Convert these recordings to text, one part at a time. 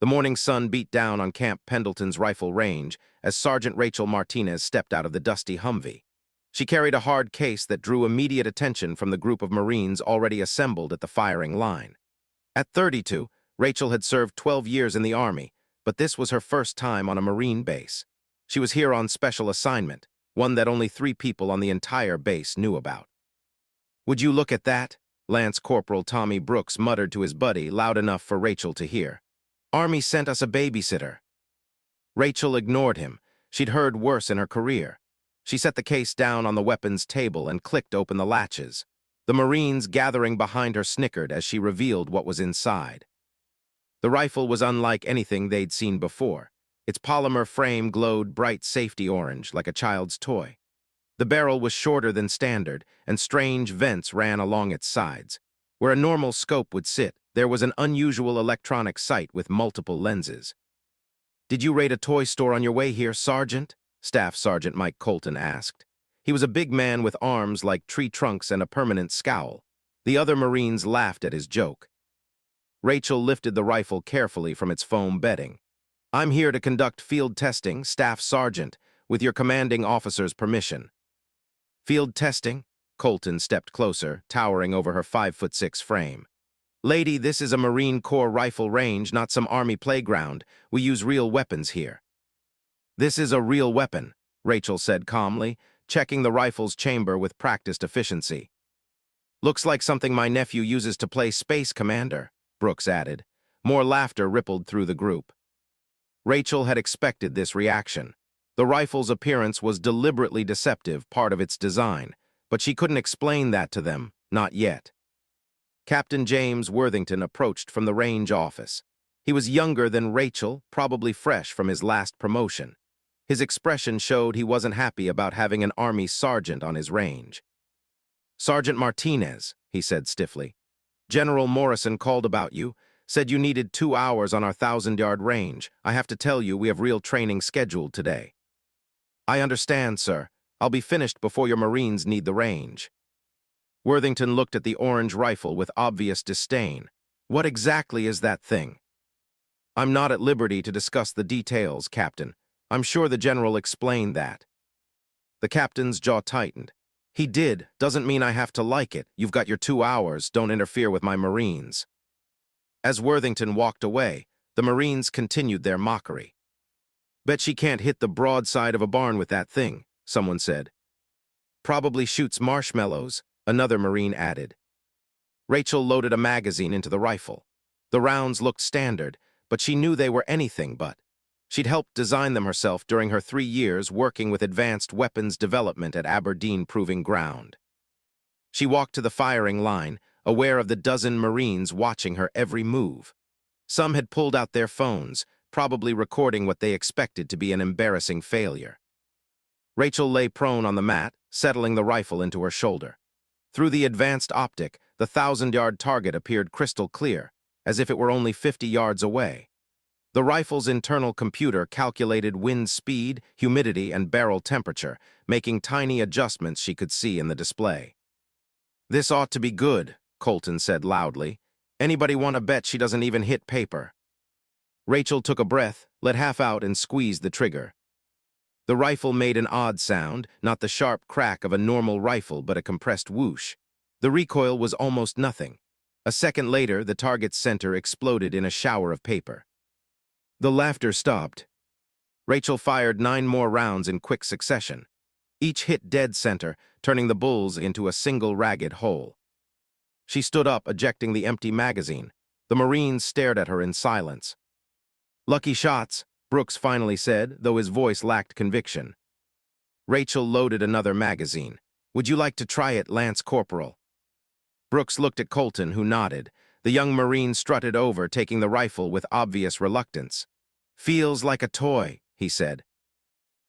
The morning sun beat down on Camp Pendleton's rifle range as Sergeant Rachel Martinez stepped out of the dusty Humvee. She carried a hard case that drew immediate attention from the group of Marines already assembled at the firing line. At 32, Rachel had served 12 years in the Army, but this was her first time on a Marine base. She was here on special assignment, one that only 3 people on the entire base knew about. "Would you look at that?" Lance Corporal Tommy Brooks muttered to his buddy, loud enough for Rachel to hear. "Army sent us a babysitter." Rachel ignored him. She'd heard worse in her career. She set the case down on the weapons table and clicked open the latches. The Marines gathering behind her snickered as she revealed what was inside. The rifle was unlike anything they'd seen before. Its polymer frame glowed bright safety orange, like a child's toy. The barrel was shorter than standard, and strange vents ran along its sides. Where a normal scope would sit, there was an unusual electronic sight with multiple lenses. "Did you raid a toy store on your way here, Sergeant?" Staff Sergeant Mike Colton asked. He was a big man with arms like tree trunks and a permanent scowl. The other Marines laughed at his joke. Rachel lifted the rifle carefully from its foam bedding. "I'm here to conduct field testing, Staff Sergeant, with your commanding officer's permission." "Field testing?" Colton stepped closer, towering over her 5'6" frame. "Lady, this is a Marine Corps rifle range, not some Army playground. We use real weapons here." "This is a real weapon," Rachel said calmly, checking the rifle's chamber with practiced efficiency. "Looks like something my nephew uses to play Space Commander," Brooks added. More laughter rippled through the group. Rachel had expected this reaction. The rifle's appearance was deliberately deceptive, part of its design, but she couldn't explain that to them, not yet. Captain James Worthington approached from the range office. He was younger than Rachel, probably fresh from his last promotion. His expression showed he wasn't happy about having an Army sergeant on his range. "Sergeant Martinez," he said stiffly. "General Morrison called about you, said you needed 2 hours on our 1,000-yard range. I have to tell you, we have real training scheduled today." "I understand, sir. I'll be finished before your Marines need the range." Worthington looked at the orange rifle with obvious disdain. "What exactly is that thing?" "I'm not at liberty to discuss the details, Captain. I'm sure the General explained that." The captain's jaw tightened. "He did. Doesn't mean I have to like it. You've got your 2 hours. Don't interfere with my Marines." As Worthington walked away, the Marines continued their mockery. "Bet she can't hit the broadside of a barn with that thing," someone said. "Probably shoots marshmallows," another Marine added. Rachel loaded a magazine into the rifle. The rounds looked standard, but she knew they were anything but. She'd helped design them herself during her 3 years working with advanced weapons development at Aberdeen Proving Ground. She walked to the firing line, aware of the dozen Marines watching her every move. Some had pulled out their phones, probably recording what they expected to be an embarrassing failure. Rachel lay prone on the mat, settling the rifle into her shoulder. Through the advanced optic, the 1,000-yard target appeared crystal clear, as if it were only 50 yards away. The rifle's internal computer calculated wind speed, humidity, and barrel temperature, making tiny adjustments she could see in the display. "This ought to be good," Colton said loudly. "Anybody want to bet she doesn't even hit paper?" Rachel took a breath, let half out, and squeezed the trigger. The rifle made an odd sound, not the sharp crack of a normal rifle, but a compressed whoosh. The recoil was almost nothing. A second later, the target's center exploded in a shower of paper. The laughter stopped. Rachel fired 9 more rounds in quick succession. Each hit dead center, turning the bulls into a single ragged hole. She stood up, ejecting the empty magazine. The Marines stared at her in silence. "Lucky shots," Brooks finally said, though his voice lacked conviction. Rachel loaded another magazine. "Would you like to try it, Lance Corporal?" Brooks looked at Colton, who nodded. The young Marine strutted over, taking the rifle with obvious reluctance. "Feels like a toy," he said.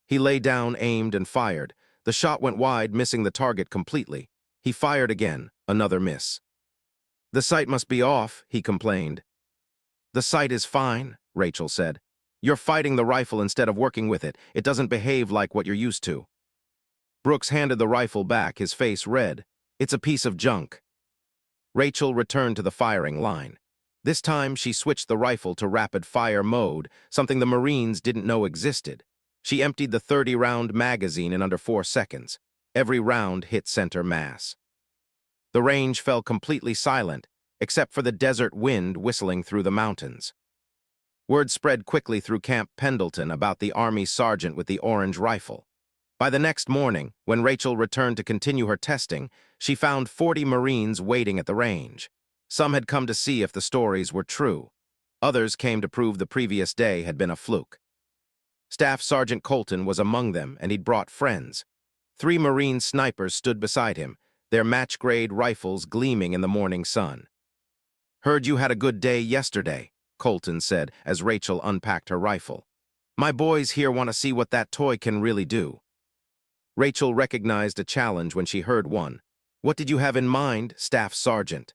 He lay down, aimed, and fired. The shot went wide, missing the target completely. He fired again, another miss. "The sight must be off," he complained. "The sight is fine," Rachel said. "You're fighting the rifle instead of working with it. It doesn't behave like what you're used to." Brooks handed the rifle back, his face red. "It's a piece of junk." Rachel returned to the firing line. This time, she switched the rifle to rapid-fire mode, something the Marines didn't know existed. She emptied the 30-round magazine in under 4 seconds. Every round hit center mass. The range fell completely silent, except for the desert wind whistling through the mountains. Word spread quickly through Camp Pendleton about the Army sergeant with the orange rifle. By the next morning, when Rachel returned to continue her testing, she found 40 Marines waiting at the range. Some had come to see if the stories were true. Others came to prove the previous day had been a fluke. Staff Sergeant Colton was among them, and he'd brought friends. 3 Marine snipers stood beside him, their match-grade rifles gleaming in the morning sun. "Heard you had a good day yesterday," Colton said as Rachel unpacked her rifle. "My boys here want to see what that toy can really do." Rachel recognized a challenge when she heard one. "What did you have in mind, Staff Sergeant?"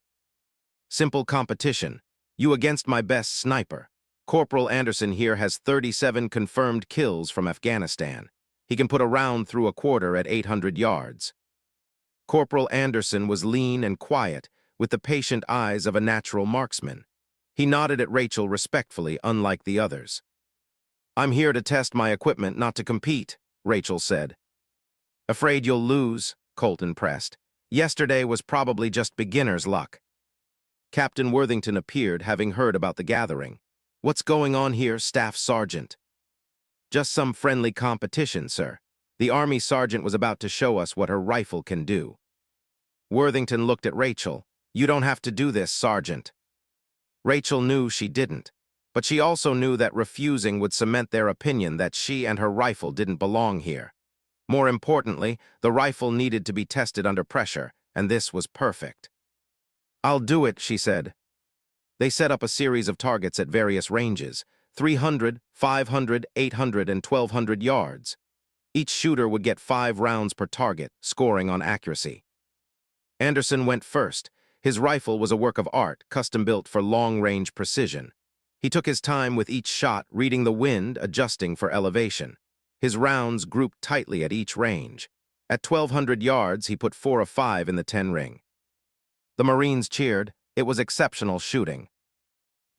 "Simple competition. You against my best sniper. Corporal Anderson here has 37 confirmed kills from Afghanistan. He can put a round through a quarter at 800 yards. Corporal Anderson was lean and quiet, with the patient eyes of a natural marksman. He nodded at Rachel respectfully, unlike the others. "I'm here to test my equipment, not to compete," Rachel said. "Afraid you'll lose," Colton pressed. "Yesterday was probably just beginner's luck." Captain Worthington appeared, having heard about the gathering. "What's going on here, Staff Sergeant?" "Just some friendly competition, sir. The Army sergeant was about to show us what her rifle can do." Worthington looked at Rachel. "You don't have to do this, Sergeant." Rachel knew she didn't, but she also knew that refusing would cement their opinion that she and her rifle didn't belong here. More importantly, the rifle needed to be tested under pressure, and this was perfect. "I'll do it," she said. They set up a series of targets at various ranges, 300, 500, 800, and 1200 yards. Each shooter would get 5 rounds per target, scoring on accuracy. Anderson went first. His rifle was a work of art, custom-built for long-range precision. He took his time with each shot, reading the wind, adjusting for elevation. His rounds grouped tightly at each range. At 1200 yards, he put 4 of 5 in the 10 ring. The Marines cheered. It was exceptional shooting.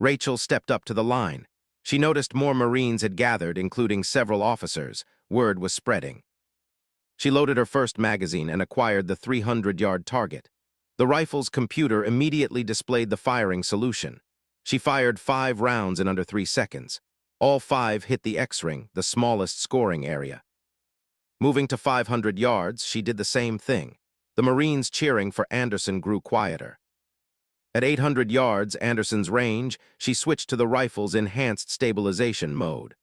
Rachel stepped up to the line. She noticed more Marines had gathered, including several officers. Word was spreading. She loaded her first magazine and acquired the 300-yard target. The rifle's computer immediately displayed the firing solution. She fired 5 rounds in under 3 seconds. All 5 hit the X-ring, the smallest scoring area. Moving to 500 yards, she did the same thing. The Marines cheering for Anderson grew quieter. At 800 yards, Anderson's range, she switched to the rifle's enhanced stabilization mode.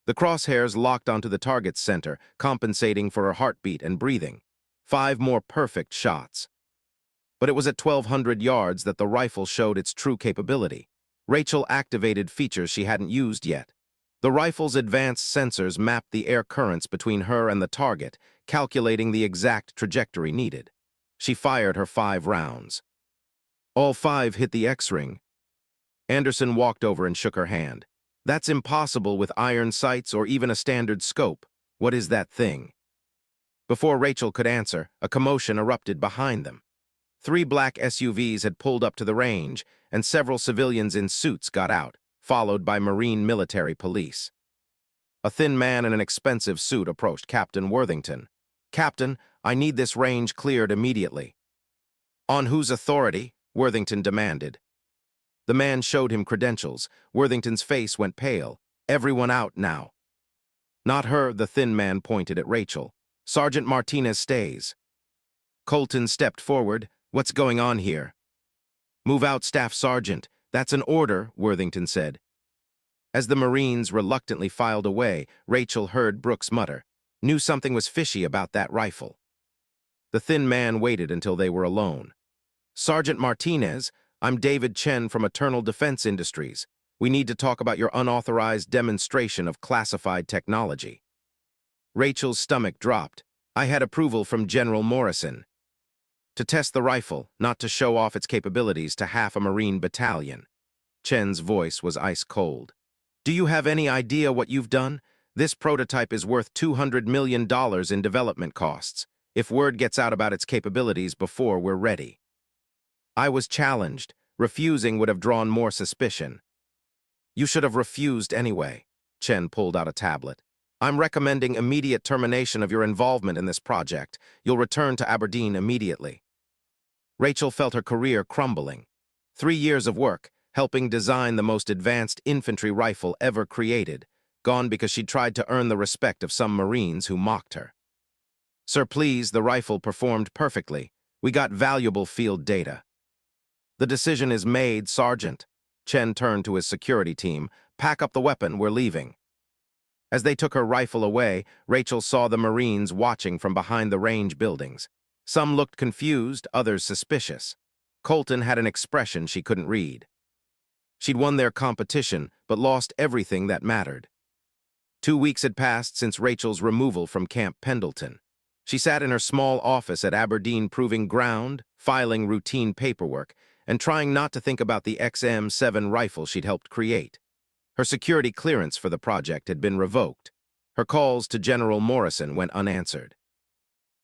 The crosshairs locked onto the target's center, compensating for her heartbeat and breathing. 5 more perfect shots. But it was at 1200 yards that the rifle showed its true capability. Rachel activated features she hadn't used yet. The rifle's advanced sensors mapped the air currents between her and the target, calculating the exact trajectory needed. She fired her 5 rounds. All 5 hit the X-ring. Anderson walked over and shook her hand. "That's impossible with iron sights or even a standard scope. What is that thing?" Before Rachel could answer, a commotion erupted behind them. 3 black SUVs had pulled up to the range, and several civilians in suits got out, followed by Marine military police. A thin man in an expensive suit approached Captain Worthington. "Captain, I need this range cleared immediately." "On whose authority?" Worthington demanded. The man showed him credentials. Worthington's face went pale. "Everyone out now." "Not her," the thin man pointed at Rachel. "Sergeant Martinez stays." Colton stepped forward. "What's going on here?" "Move out, Staff Sergeant. That's an order," Worthington said. As the Marines reluctantly filed away, Rachel heard Brooks mutter, "Knew something was fishy about that rifle." The thin man waited until they were alone. "Sergeant Martinez, I'm David Chen from Eternal Defense Industries. We need to talk about your unauthorized demonstration of classified technology." Rachel's stomach dropped. "I had approval from General Morrison to test the rifle, not to show off its capabilities to half a Marine battalion." Chen's voice was ice cold. "Do you have any idea what you've done? This prototype is worth $200 million in development costs, if word gets out about its capabilities before we're ready." "I was challenged. Refusing would have drawn more suspicion. You should have refused anyway. Chen pulled out a tablet. I'm recommending immediate termination of your involvement in this project. You'll return to Aberdeen immediately. Rachel felt her career crumbling. 3 years of work, helping design the most advanced infantry rifle ever created, gone because she'd tried to earn the respect of some Marines who mocked her. Sir, please, the rifle performed perfectly. We got valuable field data. The decision is made, Sergeant. Chen turned to his security team. Pack up the weapon, we're leaving. As they took her rifle away, Rachel saw the Marines watching from behind the range buildings. Some looked confused, others suspicious. Colton had an expression she couldn't read. She'd won their competition, but lost everything that mattered. 2 weeks had passed since Rachel's removal from Camp Pendleton. She sat in her small office at Aberdeen proving ground, filing routine paperwork, and trying not to think about the XM7 rifle she'd helped create. Her security clearance for the project had been revoked. Her calls to General Morrison went unanswered.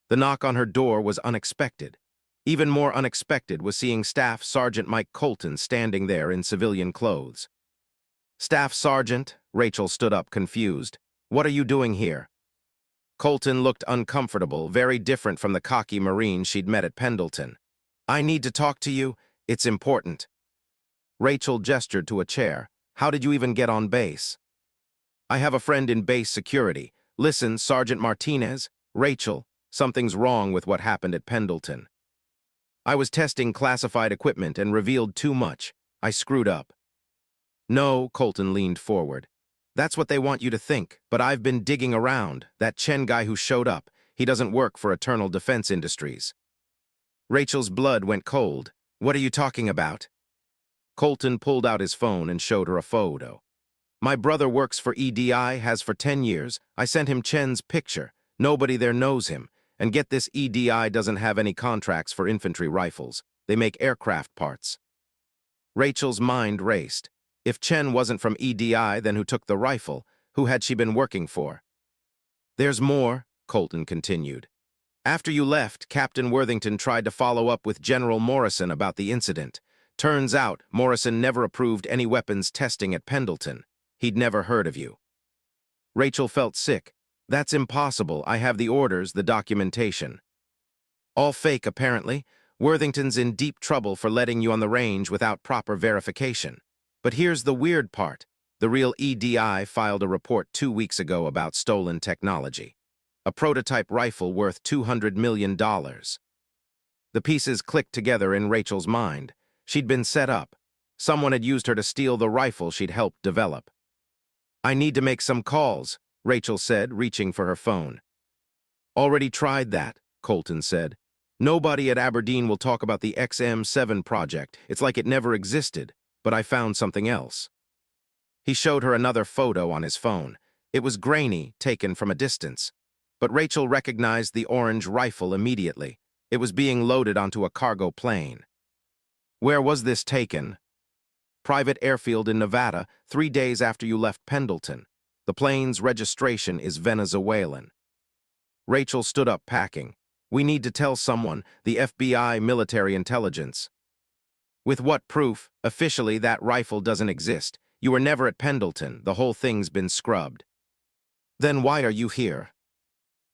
The knock on her door was unexpected. Even more unexpected was seeing Staff Sergeant Mike Colton standing there in civilian clothes. Staff Sergeant, Rachel stood up confused. What are you doing here? Colton looked uncomfortable, very different from the cocky Marine she'd met at Pendleton. I need to talk to you. It's important. Rachel gestured to a chair. How did you even get on base? I have a friend in base security. Listen, Sergeant Martinez. Rachel, something's wrong with what happened at Pendleton. I was testing classified equipment and revealed too much. I screwed up. No, Colton leaned forward. That's what they want you to think, but I've been digging around. That Chen guy who showed up, he doesn't work for Eternal Defense Industries. Rachel's blood went cold. What are you talking about? Colton pulled out his phone and showed her a photo. My brother works for EDI, has for 10 years. I sent him Chen's picture. Nobody there knows him. And get this, EDI doesn't have any contracts for infantry rifles. They make aircraft parts. Rachel's mind raced. If Chen wasn't from EDI, then who took the rifle? Who had she been working for? There's more, Colton continued. After you left, Captain Worthington tried to follow up with General Morrison about the incident. Turns out, Morrison never approved any weapons testing at Pendleton. He'd never heard of you. Rachel felt sick. That's impossible. I have the orders, the documentation. All fake, apparently. Worthington's in deep trouble for letting you on the range without proper verification. But here's the weird part. The real EDI filed a report 2 weeks ago about stolen technology. A prototype rifle worth $200 million. The pieces clicked together in Rachel's mind. She'd been set up. Someone had used her to steal the rifle she'd helped develop. I need to make some calls, Rachel said, reaching for her phone. Already tried that, Colton said. Nobody at Aberdeen will talk about the XM7 project. It's like it never existed, but I found something else. He showed her another photo on his phone. It was grainy, taken from a distance. But Rachel recognized the orange rifle immediately. It was being loaded onto a cargo plane. Where was this taken? Private airfield in Nevada, 3 days after you left Pendleton. The plane's registration is Venezuelan. Rachel stood up, packing. We need to tell someone, the FBI military intelligence. With what proof? Officially, that rifle doesn't exist. You were never at Pendleton. The whole thing's been scrubbed. Then why are you here?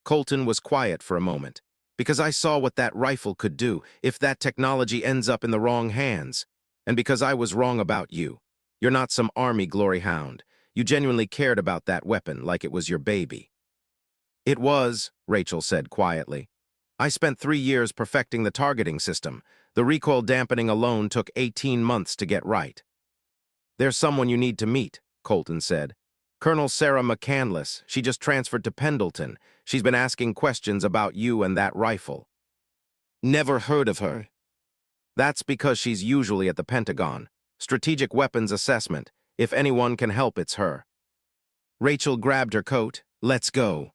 Colton was quiet for a moment. Because I saw what that rifle could do if that technology ends up in the wrong hands. And because I was wrong about you. You're not some army glory hound. You genuinely cared about that weapon like it was your baby. It was, Rachel said quietly. I spent 3 years perfecting the targeting system. The recoil dampening alone took 18 months to get right. There's someone you need to meet, Colton said. Colonel Sarah McCandless. She just transferred to Pendleton. She's been asking questions about you and that rifle. Never heard of her. That's because she's usually at the Pentagon. Strategic Weapons Assessment. If anyone can help, it's her. Rachel grabbed her coat. Let's go.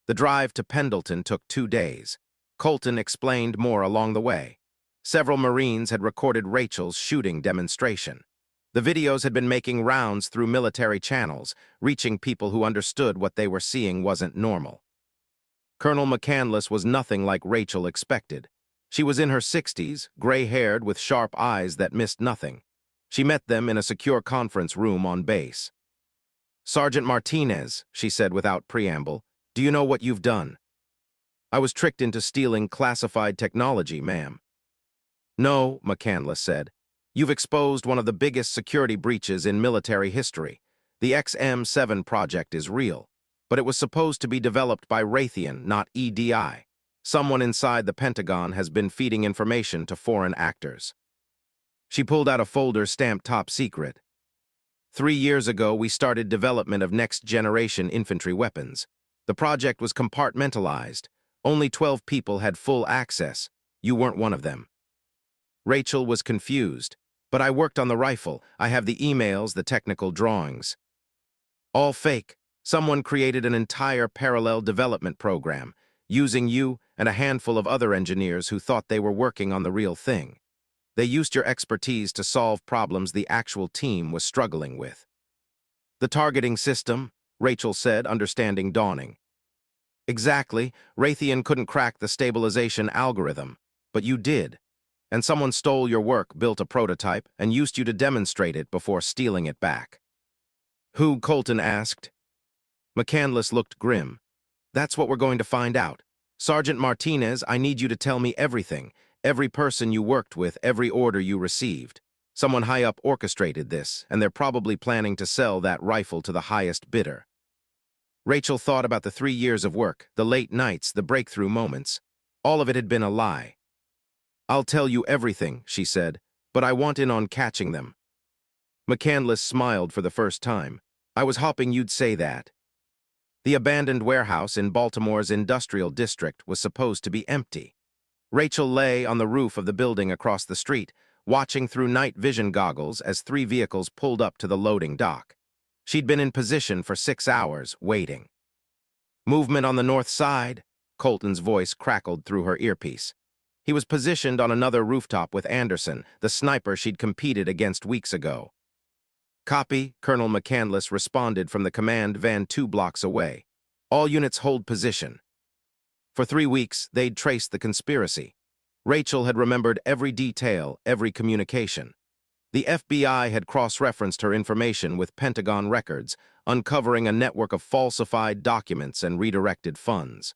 The drive to Pendleton took 2 days. Colton explained more along the way. Several Marines had recorded Rachel's shooting demonstration. The videos had been making rounds through military channels, reaching people who understood what they were seeing wasn't normal. Colonel McCandless was nothing like Rachel expected. She was in her 60s, gray-haired with sharp eyes that missed nothing. She met them in a secure conference room on base. "Sergeant Martinez," she said without preamble, "do you know what you've done?" "I was tricked into stealing classified technology, ma'am." "No," McCandless said. "You've exposed one of the biggest security breaches in military history. The XM7 project is real, but it was supposed to be developed by Raytheon, not EDI. Someone inside the Pentagon has been feeding information to foreign actors." She pulled out a folder stamped top secret. 3 years ago, we started development of next-generation infantry weapons. The project was compartmentalized. Only 12 people had full access. You weren't one of them." Rachel was confused. "But I worked on the rifle. I have the emails, the technical drawings." "All fake. Someone created an entire parallel development program, using you and a handful of other engineers who thought they were working on the real thing. They used your expertise to solve problems the actual team was struggling with." "The targeting system," Rachel said, understanding dawning. "Exactly. Raytheon couldn't crack the stabilization algorithm, but you did. And someone stole your work, built a prototype, and used you to demonstrate it before stealing it back." "Who?" Colton asked. McCandless looked grim. "That's what we're going to find out. Sergeant Martinez, I need you to tell me everything. Every person you worked with, every order you received. Someone high up orchestrated this, and they're probably planning to sell that rifle to the highest bidder." Rachel thought about the 3 years of work, the late nights, the breakthrough moments. All of it had been a lie. "I'll tell you everything," she said, "but I want in on catching them." McCandless smiled for the first time. "I was hoping you'd say that." The abandoned warehouse in Baltimore's industrial district was supposed to be empty. Rachel lay on the roof of the building across the street, watching through night vision goggles as 3 vehicles pulled up to the loading dock. She'd been in position for 6 hours, waiting. "Movement on the north side," Colton's voice crackled through her earpiece. He was positioned on another rooftop with Anderson, the sniper she'd competed against weeks ago. "Copy," Colonel McCandless responded from the command van 2 blocks away. "All units hold position." For 3 weeks, they'd traced the conspiracy. Rachel had remembered every detail, every communication. The FBI had cross-referenced her information with Pentagon records, uncovering a network of falsified documents and redirected funds.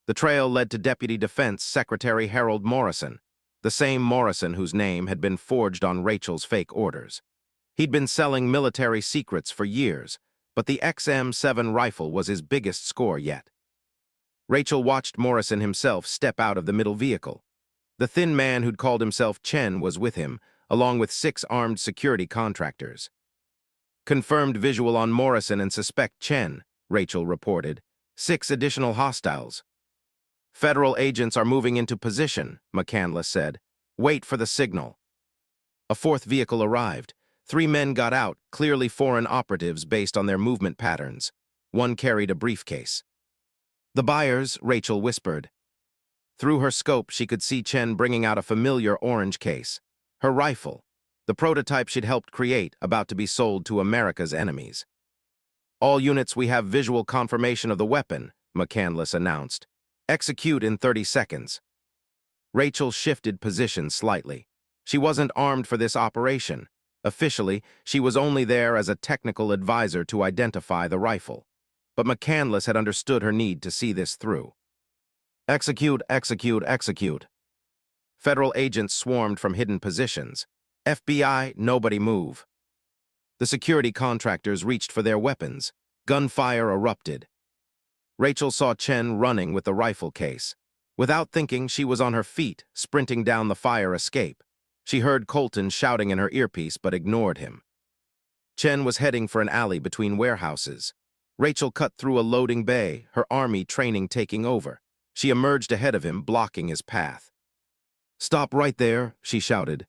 The trail led to Deputy Defense Secretary Harold Morrison, the same Morrison whose name had been forged on Rachel's fake orders. He'd been selling military secrets for years, but the XM7 rifle was his biggest score yet. Rachel watched Morrison himself step out of the middle vehicle. The thin man who'd called himself Chen was with him, along with 6 armed security contractors. "Confirmed visual on Morrison and suspect Chen," Rachel reported. 6 additional hostiles. "Federal agents are moving into position," McCandless said. "Wait for the signal." A 4th vehicle arrived. 3 men got out, clearly foreign operatives based on their movement patterns. One carried a briefcase. "The buyers," Rachel whispered. Through her scope, she could see Chen bringing out a familiar orange case. Her rifle, the prototype she'd helped create, about to be sold to America's enemies. "All units, we have visual confirmation of the weapon," McCandless announced. "Execute in 30 seconds." Rachel shifted position slightly. She wasn't armed for this operation. Officially, she was only there as a technical advisor to identify the rifle. But McCandless had understood her need to see this through. "Execute, execute, execute." Federal agents swarmed from hidden positions. "FBI, nobody move." The security contractors reached for their weapons. Gunfire erupted. Rachel saw Chen running with the rifle case. Without thinking, she was on her feet, sprinting down the fire escape. She heard Colton shouting in her earpiece but ignored him. Chen was heading for an alley between warehouses. Rachel cut through a loading bay, her army training taking over. She emerged ahead of him, blocking his path. "Stop right there," she shouted.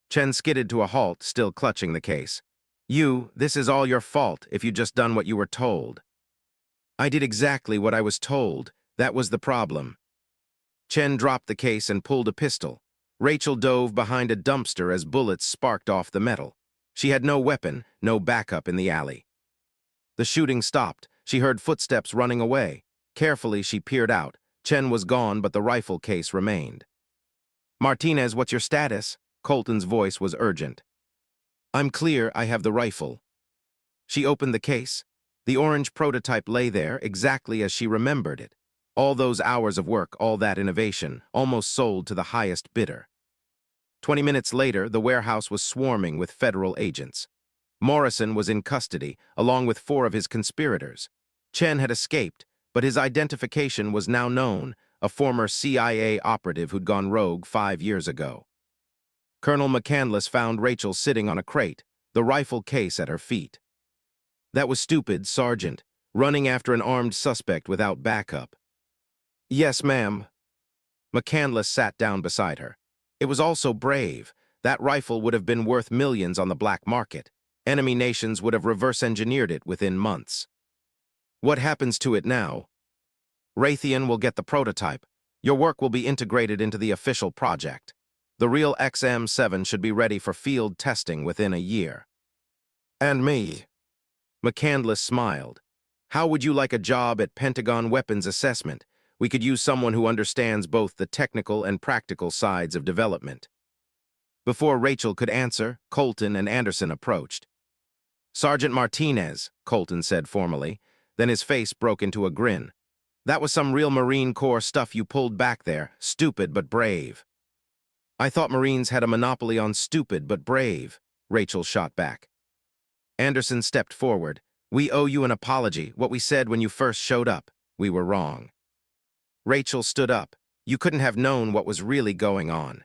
Chen skidded to a halt, still clutching the case. This is all your fault if you'd just done what you were told." "I did exactly what I was told. That was the problem." Chen dropped the case and pulled a pistol. Rachel dove behind a dumpster as bullets sparked off the metal. She had no weapon, no backup in the alley. The shooting stopped. She heard footsteps running away. Carefully, she peered out. Chen was gone, but the rifle case remained. Martinez, what's your status? Colton's voice was urgent. I'm clear, I have the rifle. She opened the case. The orange prototype lay there, exactly as she remembered it. All those hours of work, all that innovation, almost sold to the highest bidder. 20 minutes later, the warehouse was swarming with federal agents. Morrison was in custody, along with 4 of his conspirators. Chen had escaped, but his identification was now known, a former CIA operative who'd gone rogue 5 years ago. Colonel McCandless found Rachel sitting on a crate, the rifle case at her feet. That was stupid, Sergeant, running after an armed suspect without backup. Yes, ma'am. McCandless sat down beside her. It was also brave. That rifle would have been worth millions on the black market. Enemy nations would have reverse-engineered it within months. What happens to it now? Raytheon will get the prototype. Your work will be integrated into the official project. The real XM7 should be ready for field testing within a year. And me? McCandless smiled. How would you like a job at Pentagon Weapons Assessment? We could use someone who understands both the technical and practical sides of development. Before Rachel could answer, Colton and Anderson approached. Sergeant Martinez, Colton said formally, then his face broke into a grin. That was some real Marine Corps stuff you pulled back there, stupid but brave. I thought Marines had a monopoly on stupid but brave, Rachel shot back. Anderson stepped forward. We owe you an apology. What we said when you first showed up, we were wrong. Rachel stood up. You couldn't have known what was really going on.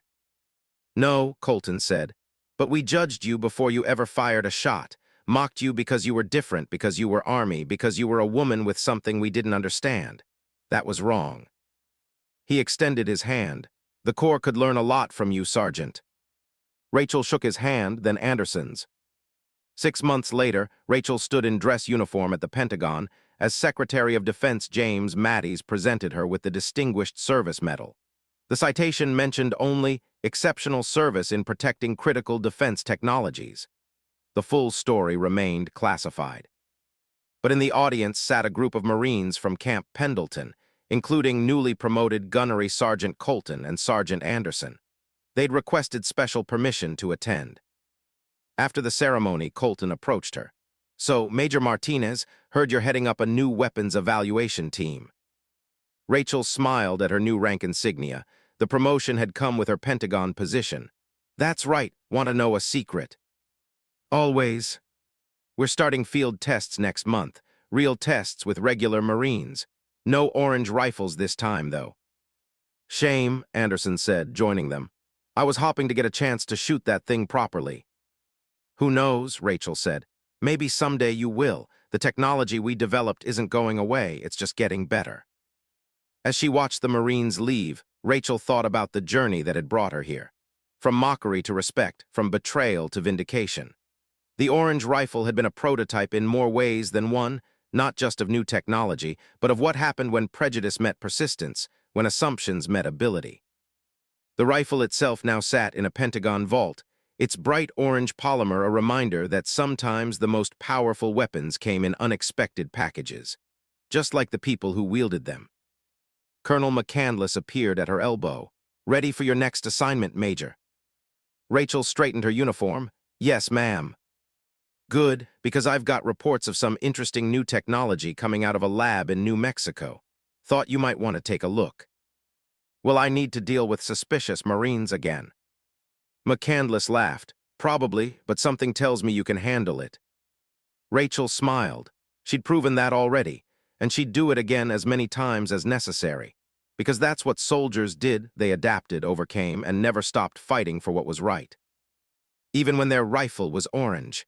No, Colton said, but we judged you before you ever fired a shot, mocked you because you were different, because you were Army, because you were a woman with something we didn't understand. That was wrong. He extended his hand. The Corps could learn a lot from you, Sergeant. Rachel shook his hand, then Anderson's. 6 months later, Rachel stood in dress uniform at the Pentagon as Secretary of Defense James Mattis presented her with the Distinguished Service Medal. The citation mentioned only exceptional service in protecting critical defense technologies. The full story remained classified. But in the audience sat a group of Marines from Camp Pendleton, including newly promoted Gunnery Sergeant Colton and Sergeant Anderson. They'd requested special permission to attend. After the ceremony, Colton approached her. So, Major Martinez, heard you're heading up a new weapons evaluation team. Rachel smiled at her new rank insignia. The promotion had come with her Pentagon position. That's right, want to know a secret? Always. We're starting field tests next month, real tests with regular Marines. No orange rifles this time, though. Shame, Anderson said, joining them. I was hoping to get a chance to shoot that thing properly. Who knows, Rachel said. Maybe someday you will. The technology we developed isn't going away, it's just getting better. As she watched the Marines leave, Rachel thought about the journey that had brought her here. From mockery to respect, from betrayal to vindication. The orange rifle had been a prototype in more ways than one, not just of new technology, but of what happened when prejudice met persistence, when assumptions met ability. The rifle itself now sat in a Pentagon vault, its bright orange polymer a reminder that sometimes the most powerful weapons came in unexpected packages, just like the people who wielded them. Colonel McCandless appeared at her elbow. Ready for your next assignment, Major. Rachel straightened her uniform. Yes, ma'am. Good, because I've got reports of some interesting new technology coming out of a lab in New Mexico. Thought you might want to take a look. Will I need to deal with suspicious Marines again? McCandless laughed. Probably, but something tells me you can handle it. Rachel smiled. She'd proven that already, and she'd do it again as many times as necessary. Because that's what soldiers did. They adapted, overcame, and never stopped fighting for what was right. Even when their rifle was orange.